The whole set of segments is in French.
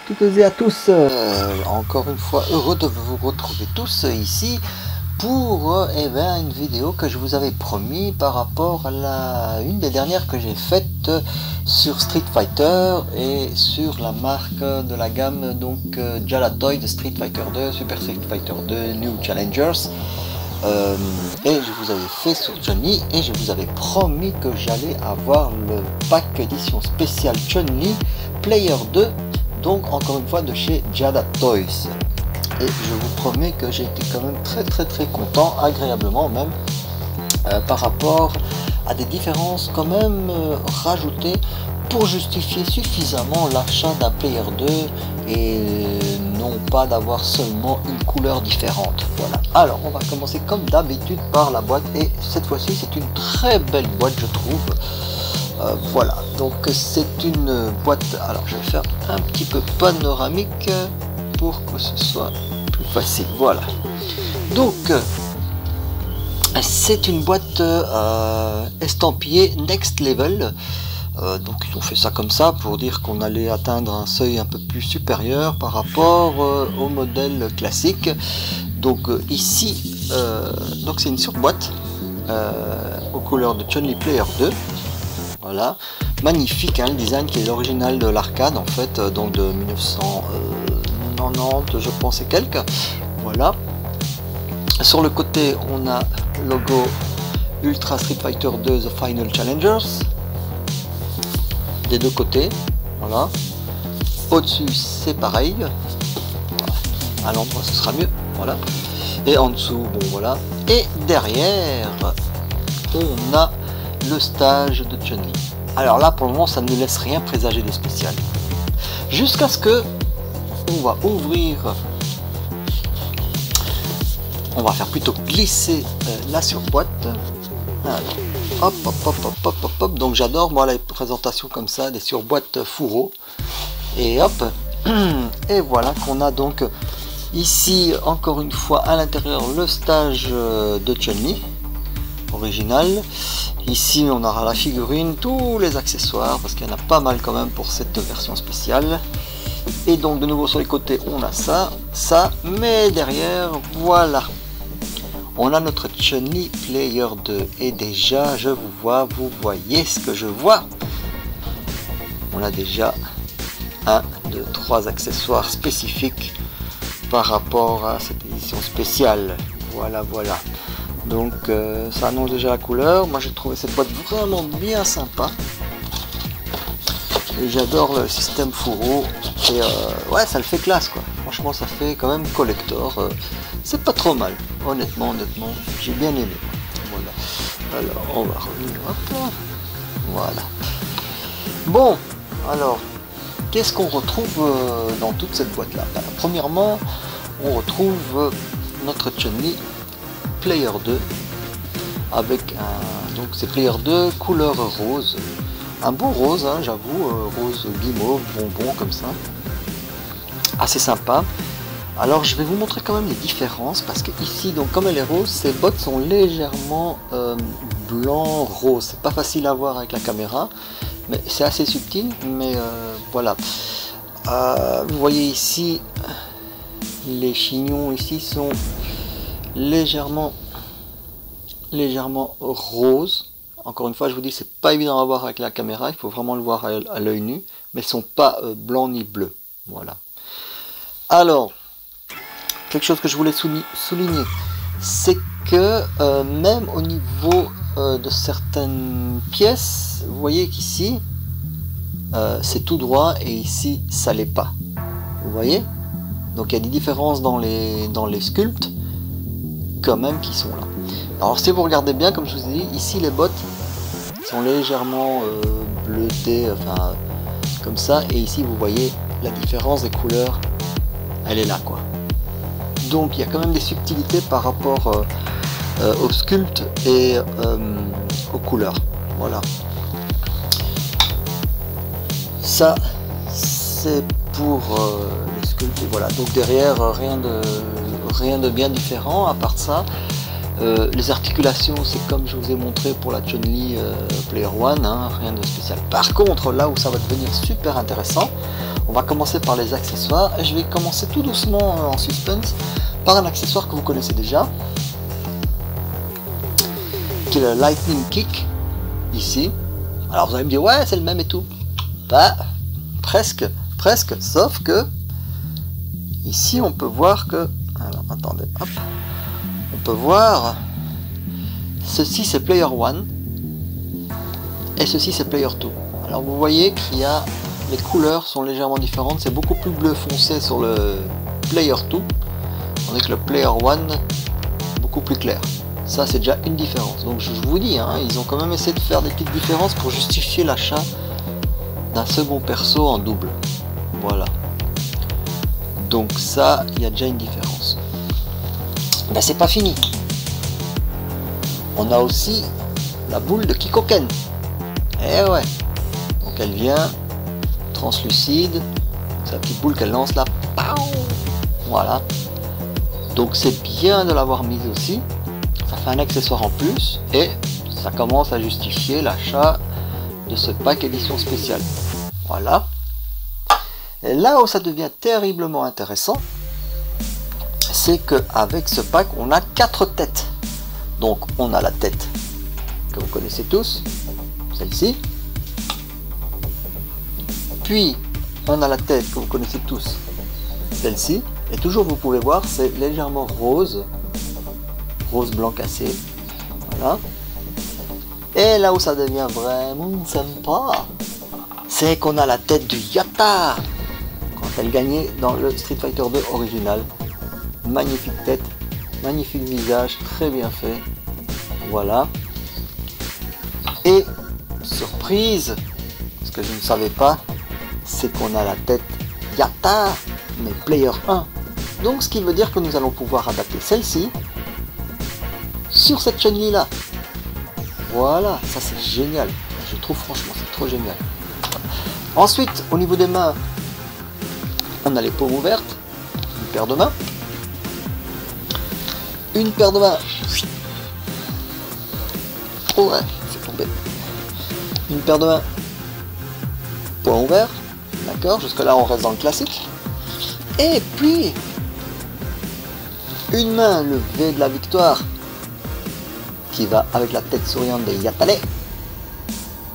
toutes et à tous, encore une fois heureux de vous retrouver tous ici pour une vidéo que je vous avais promis par rapport à une des dernières que j'ai faites sur Street Fighter et sur la marque de la gamme donc Jalatoy de Street Fighter 2, Super Street Fighter 2, New Challengers. Et je vous avais fait sur Chun-Li et je vous avais promis que j'allais avoir le pack édition spéciale Chun-Li Player 2, donc encore une fois de chez Jalatoy. Et je vous promets que j'ai été quand même très content, agréablement même, par rapport à des différences quand même rajoutées pour justifier suffisamment l'achat d'un Player 2 et non pas d'avoir seulement une couleur différente. Voilà. Alors on va commencer comme d'habitude par la boîte et cette fois-ci c'est une très belle boîte je trouve. Voilà, donc c'est une boîte, alors je vais faire un petit peu panoramique pour que ce soit plus facile. Voilà, donc c'est une boîte estampillée Next Level. Donc ils ont fait ça comme ça pour dire qu'on allait atteindre un seuil un peu plus supérieur par rapport au modèle classique. Donc ici donc c'est une surboîte aux couleurs de Chun-Li Player 2. Voilà, magnifique hein, le design qui est l'original de l'arcade en fait, donc de 1990 je pense et quelques. Voilà, sur le côté on a le logo Ultra Street Fighter 2 The Final Challengers des deux côtés. Voilà, au dessus c'est pareil, voilà. À l'endroit ce sera mieux, voilà, et en dessous bon voilà, et derrière on a le stage de Chun-Li. Alors là pour le moment ça ne laisse rien présager de spécial, jusqu'à ce que on va ouvrir, on va faire plutôt glisser la surboîte. Alors, hop, donc j'adore moi les présentations comme ça, des surboîtes fourreaux, et hop, et voilà qu'on a donc ici encore une fois à l'intérieur le stage de Chun-Li original. Ici on aura la figurine, tous les accessoires parce qu'il y en a pas mal quand même pour cette version spéciale. Et donc de nouveau sur les côtés on a ça, mais derrière voilà on a notre Chun-Li Player 2 et déjà je vous vois, vous voyez ce que je vois. On a déjà 1, 2, 3 accessoires spécifiques par rapport à cette édition spéciale. Voilà. Donc ça annonce déjà la couleur. Moi j'ai trouvé cette boîte vraiment bien sympa. Et j'adore le système fourreau. Et ouais, ça le fait classe quoi. Franchement ça fait quand même collector. C'est pas trop mal. Honnêtement, j'ai bien aimé. Voilà. Alors on va revenir. Hop. Voilà. Bon, alors qu'est-ce qu'on retrouve dans toute cette boîte là? Premièrement, on retrouve notre Chun-Li Player 2 avec un, donc c'est Player 2 couleur rose, un beau rose hein, j'avoue, rose guimauve, bonbon comme ça, assez sympa. Alors je vais vous montrer quand même les différences parce que ici donc comme elle est rose, ces bottes sont légèrement blanc rose, c'est pas facile à voir avec la caméra mais c'est assez subtil, mais voilà. Vous voyez ici les chignons ici sont légèrement rose. Encore une fois je vous dis c'est pas évident à voir avec la caméra, il faut vraiment le voir à l'œil nu, mais ils sont pas blancs ni bleus. Voilà. Alors quelque chose que je voulais souligner, c'est que même au niveau de certaines pièces, vous voyez qu'ici c'est tout droit et ici ça l'est pas. Vous voyez, donc il y a des différences dans les sculptes quand même qui sont là. Alors si vous regardez bien, comme je vous ai dit, ici les bottes sont légèrement bleutées, enfin comme ça, et ici vous voyez la différence des couleurs, elle est là quoi. Donc il y a quand même des subtilités par rapport au sculpte et aux couleurs. Voilà. Ça c'est pour les sculptes et voilà. Donc derrière rien de bien différent à part ça. Les articulations c'est comme je vous ai montré pour la Chun-Li Player 1, hein, rien de spécial. Par contre là où ça va devenir super intéressant, On va commencer par les accessoires et je vais commencer tout doucement en suspense par un accessoire que vous connaissez déjà, qui est le Lightning Kick, ici. Alors vous allez me dire, ouais, c'est le même et tout. Bah, presque, sauf que ici on peut voir que, alors attendez, hop, on peut voir, ceci c'est Player 1 et ceci c'est Player 2. Alors vous voyez qu'il y a, les couleurs sont légèrement différentes, c'est beaucoup plus bleu foncé sur le Player 2, tandis que le Player 1 beaucoup plus clair. Ça c'est déjà une différence. Donc je vous dis, hein, ils ont quand même essayé de faire des petites différences pour justifier l'achat d'un second perso en double. Voilà. Donc ça, il y a déjà une différence. Ben c'est pas fini. On a aussi la boule de Kikoken. Eh ouais. Donc elle vient translucide. C'est la petite boule qu'elle lance là. Voilà. Donc c'est bien de l'avoir mise aussi. Ça fait un accessoire en plus et ça commence à justifier l'achat de ce pack édition spéciale. Voilà. Et là où ça devient terriblement intéressant, c'est qu'avec ce pack, on a 4 têtes. Donc on a la tête que vous connaissez tous, celle-ci. Puis on a la tête que vous connaissez tous, celle-ci. Et toujours vous pouvez voir, c'est légèrement rose blanc cassé. Voilà. Et là où ça devient vraiment sympa, c'est qu'on a la tête du Yatta quand elle gagnait dans le Street Fighter 2 original. Magnifique tête, magnifique visage, très bien fait. Voilà. Et surprise, ce que je ne savais pas, c'est qu'on a la tête Yatta, mais Player 1. Donc ce qui veut dire que nous allons pouvoir adapter celle-ci sur cette Chun-Li là. Voilà, ça c'est génial. Je trouve franchement c'est trop génial. Ensuite, au niveau des mains, on a les paumes ouvertes, une paire de mains. Une paire de mains. Oh ouais, c'est tombé. Une paire de mains. Poing ouvert. D'accord, jusque là on reste dans le classique. Et puis, une main, le V de la victoire, qui va avec la tête souriante de Yatale.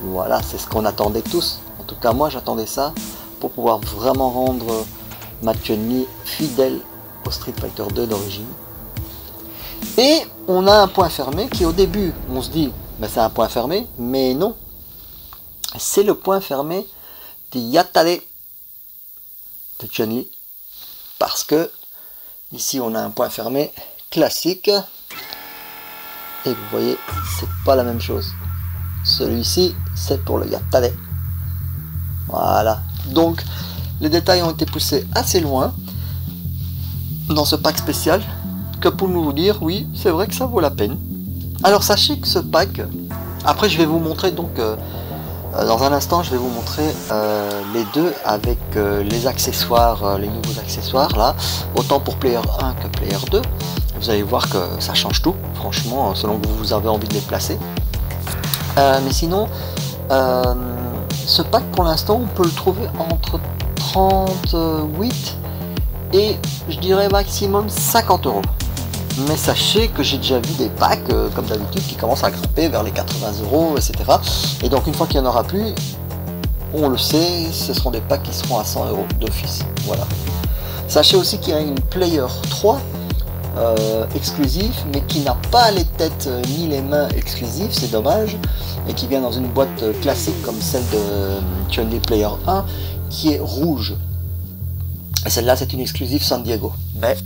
Voilà, c'est ce qu'on attendait tous. En tout cas, moi j'attendais ça pour pouvoir vraiment rendre ma Chun-Li fidèle au Street Fighter 2 d'origine. Et on a un point fermé qui au début, on se dit, mais c'est un point fermé, mais non. C'est le point fermé de Yatale de Chun-Li. Parce que ici on a un point fermé classique. Et vous voyez, c'est pas la même chose. Celui-ci, c'est pour le Yatale. Voilà. Donc, les détails ont été poussés assez loin dans ce pack spécial, que pour nous dire, oui, c'est vrai que ça vaut la peine. Alors, sachez que ce pack, après je vais vous montrer, donc, dans un instant, je vais vous montrer les deux avec les accessoires, les nouveaux accessoires, là, autant pour Player 1 que Player 2. Vous allez voir que ça change tout, franchement, selon que vous avez envie de les placer. Mais sinon, ce pack pour l'instant, on peut le trouver entre 38 et je dirais maximum 50 €. Mais sachez que j'ai déjà vu des packs, comme d'habitude, qui commencent à grimper vers les 80 €, etc. Et donc une fois qu'il n'y en aura plus, on le sait, ce seront des packs qui seront à 100 € d'office. Voilà. Sachez aussi qu'il y a une Player 3 exclusif, mais qui n'a pas les têtes ni les mains exclusives, c'est dommage, et qui vient dans une boîte classique comme celle de Chun-Li Player 1, qui est rouge. Et celle-là, c'est une exclusive San Diego. Mais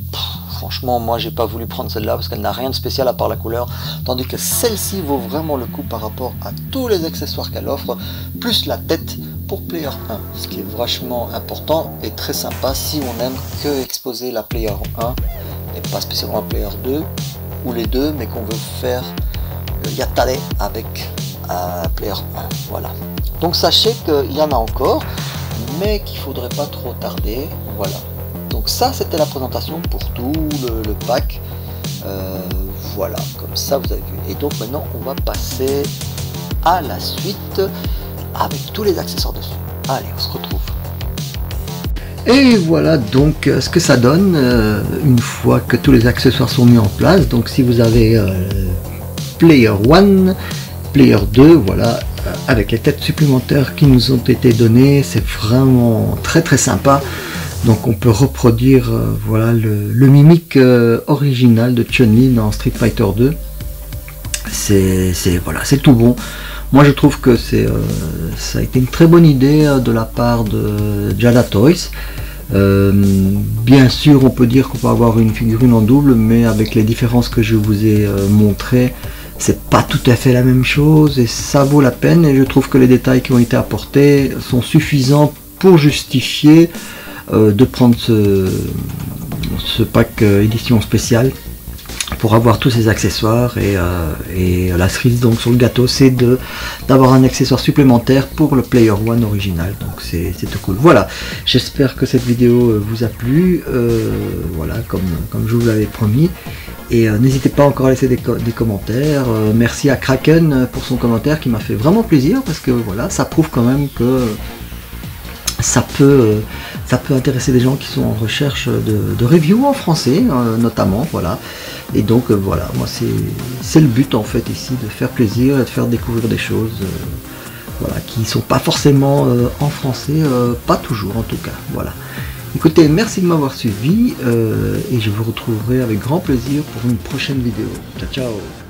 franchement, moi, j'ai pas voulu prendre celle-là parce qu'elle n'a rien de spécial à part la couleur, tandis que celle-ci vaut vraiment le coup par rapport à tous les accessoires qu'elle offre, plus la tête pour Player 1, ce qui est vachement important et très sympa si on aime que exposer la Player 1 et pas spécialement la Player 2 ou les deux, mais qu'on veut faire le Yatale avec Player 1. Voilà. Donc sachez qu'il y en a encore, mais qu'il faudrait pas trop tarder. Voilà. Donc ça, c'était la présentation pour tout le pack. Voilà, comme ça vous avez vu. Et donc maintenant, on va passer à la suite avec tous les accessoires dessus. Allez, on se retrouve. Et voilà donc ce que ça donne une fois que tous les accessoires sont mis en place. Donc si vous avez Player 1, Player 2, voilà, avec les têtes supplémentaires qui nous ont été données, c'est vraiment très très sympa. Donc on peut reproduire voilà le mimique original de Chun-Li dans Street Fighter 2. Voilà, c'est tout bon. Moi je trouve que ça a été une très bonne idée de la part de Jada Toys. Bien sûr on peut dire qu'on peut avoir une figurine en double, mais avec les différences que je vous ai montrées, c'est pas tout à fait la même chose et ça vaut la peine, et je trouve que les détails qui ont été apportés sont suffisants pour justifier de prendre ce pack édition spéciale pour avoir tous ces accessoires. Et la cerise donc sur le gâteau, c'est d'avoir un accessoire supplémentaire pour le Player One original, donc c'est tout cool. Voilà, j'espère que cette vidéo vous a plu, voilà, comme je vous l'avais promis. Et n'hésitez pas encore à laisser des commentaires. Merci à Kraken pour son commentaire qui m'a fait vraiment plaisir, parce que voilà, ça prouve quand même que ça peut intéresser des gens qui sont en recherche de review en français notamment, voilà. Et donc voilà, moi c'est le but en fait ici, de faire plaisir et de faire découvrir des choses voilà, qui sont pas forcément en français, pas toujours en tout cas, voilà. Écoutez, merci de m'avoir suivi et je vous retrouverai avec grand plaisir pour une prochaine vidéo. Ciao ciao.